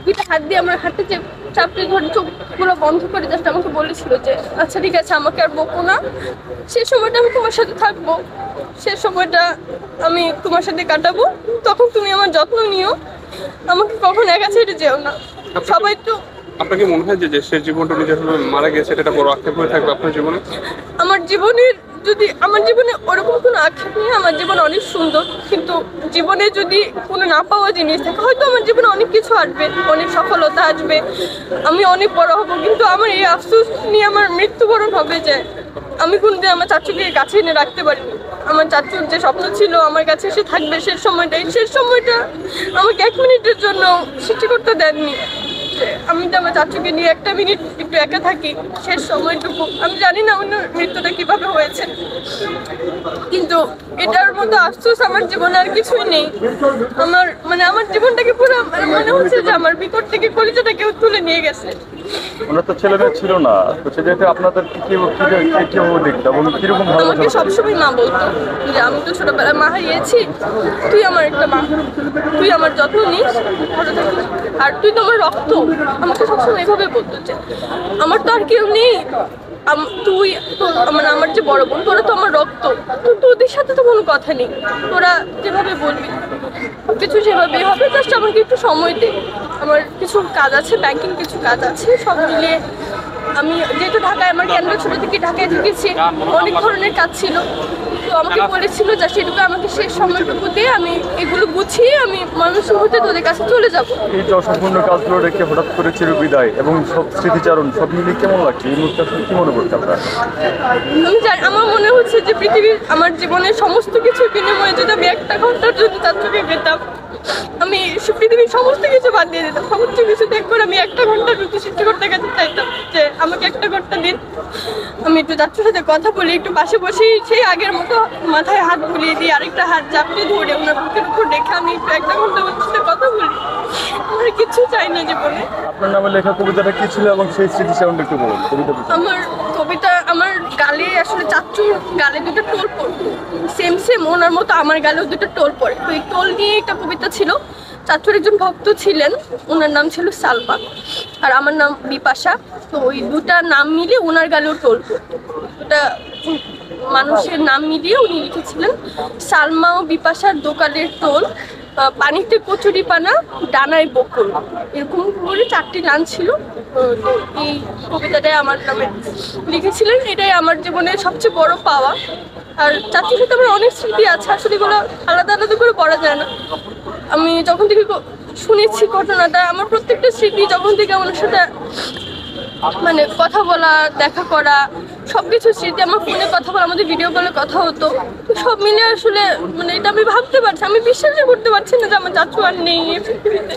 দুইটা হাত দিয়ে আমার হাতে যে চাপড়ে ধরে চোখগুলো বন্ধ করে জাস্ট আমাকে বলেছিল যে আচ্ছা ঠিক আছে, আমাকে আর বকো না, সে সময়টা আমি তোমার সাথে থাকবো, সে সময়টা আমি তোমার সাথে কাটাবো, তখন তুমি আমার যত্ন নিও, আমাকে কখন একা ছেড়ে যেও না। সবাই তো আপনাকে মনে হয় যে সে জীবনটা নিজের মারা গেছে, এটা বড় আক্ষেপ হয়ে থাকবে আপনার জীবনে? আমার জীবনে ওরকম কোনো আক্ষেপ নেই, আমার জীবন অনেক সুন্দর, কিন্তু জীবনে যদি কোনো না পাওয়া জিনিস থাকে, হয়তো আমার জীবনে অনেক কিছু আসবে, অনেক সফলতা আসবে, আমি অনেক বড় হব, কিন্তু আমার এই আফসোস নিয়ে আমার মৃত্যুবরণ হবে যে আমি কোনদিন আমার চাচুকে কাছে এনে রাখতে পারিনি। আমার চাচুর যে স্বপ্ন ছিল আমার কাছে এসে থাকবে, শেষ সময়টা আমাকে 1 মিনিটের জন্য সৃষ্টি করতে দেননি। আমি তো আমার চাচুকে নিয়ে 1 মিনিট একটু একা থাকি, শেষ সময়টুকু আমি জানি না ওনার মৃত্যুটা কিভাবে হয়েছে, কিন্তু এটার মতো আফসোস আমার জীবনে আর কিছুই নেই। আমার জীবনটাকে পুরো মনে হচ্ছে যে আমার ভিতর থেকে কলিজাটা কেউ তুলে নিয়ে গেছে। ওনার তো ছেলে মেয়ে ছিল না, তো সেক্ষেত্রে আপনাদের কিভাবে দেখতো এবং কিরকম আমাকে সবসময় মা বলতো যে আমি তো ছোটবেলায় মা হারিয়েছি, তুই আমার একটা মা, তুই আমার যত্ন নিস, ছোটো থাকিস, আর তুই তো আমার রক্ত। আমাকে সবসময় এভাবে বলতো যে আমার তো আর কেউ নেই, তুই তো আমার যে বড় বোন, তোরা তো আমার রক্ত, তোদের সাথে তো কোনো কথা নেই, তোরা যেভাবে বলবি কিছু সেভাবেই হবে, জাস্ট আমাকে একটু সময় দে। আমার কিছু কাজ আছে, ব্যাংকিং কিছু কাজ আছে, সব মিলিয়ে আমি যেহেতু ঢাকায়, আমার কেন্দ্র ছোটো থেকে ঢাকায় থেকেছি, অনেক ধরনের কাজ ছিল, তো আমাকে বলেছিল যে সেটুকু আমাকে শেষ সময়টুকু দিয়ে আমি এগুলো গুছিয়ে আমি মানুষের হতে তোদের কাছে চলে যাবো। এই যে অসম্পূর্ণ কাজগুলো রেখে হঠাৎ করে চিরবিদায় এবং সব স্মৃতিচারণ সব মিলিয়ে কেমন লাগছে এই মুহূর্তে, আসলে কি মনে করছে আপনার? আমি জানি, আমার মনে হচ্ছে যে পৃথিবীর আমার জীবনের সমস্ত কিছুর বিনিময়ে যদি আমি 1টা ঘন্টার জন্য চাচুকে পেতাম, আমি পৃথিবীর সমস্ত কিছু বাদ দিয়ে দিতাম, সমস্ত কিছু দেখবো, আমি 1টা ঘন্টার মতো সৃষ্টিকর্তার কাছে চাইতাম যে আমাকে 1টা ঘন্টা দিন, আমি একটু চাচুর সাথে কথা বলি, একটু পাশে বসেই সেই আগের মতো মাথায় হাত বুলিয়ে দিই, আরেকটা হাত চাপড়ে ধরে ওনার বুকের উপর রেখে আমি একটু 1টা ঘন্টা ওর সাথে কথা বলি। আমার কিছু চাই না জীবনে। আপনার নামে লেখা কবিতাটা কি ছিল এবং সেই স্মৃতিচারণটা একটু বলুন। আমার কবিতা, আমার গালে আসলে চাচুর গালে 2টা টোল পড়তো, সেম ওনার মতো আমার গালেও 2টা টোল পড়ে, তো এই টোল নিয়ে একটা কবিতা ছিল। চাচুর একজন ভক্ত ছিলেন, ওনার নাম ছিল সালমা আর আমার নাম বিপাশা, তো ওই 2টা নাম মিলিয়ে ওনার গালেও টোল পড়তো, ওটা মানুষের নাম মিলিয়ে উনি লিখেছিলেন সালমা ও বিপাশার দোকানের টোল, পানিতে কচুরি পানা, ডানায় বকুল, এরকম করে 4টি লাইন ছিল। তো এই কবিতাটাই আমার নামে লিখেছিলেন, এটাই আমার জীবনের সবচেয়ে বড় পাওয়া। আর চাচুর সাথে আমার অনেক স্মৃতি আছে, আসলে এগুলো আলাদা আলাদা করে পড়া যায় না। আমি যখন থেকে শুনেছি ঘটনাটা, আমার প্রত্যেকটা স্মৃতি, যখন থেকে ওনার সাথে কথা বলা, দেখা করা, সবকিছু স্মৃতি, আমার ফোনে কথা বলা, আমাদের ভিডিও কলে কথা হতো, তো সব মিলে আসলে এটা আমি ভাবতে পারছি, আমি বিশ্বাসই করতে পারছি না যে আমার চাচু আর নেই এই পৃথিবীতে।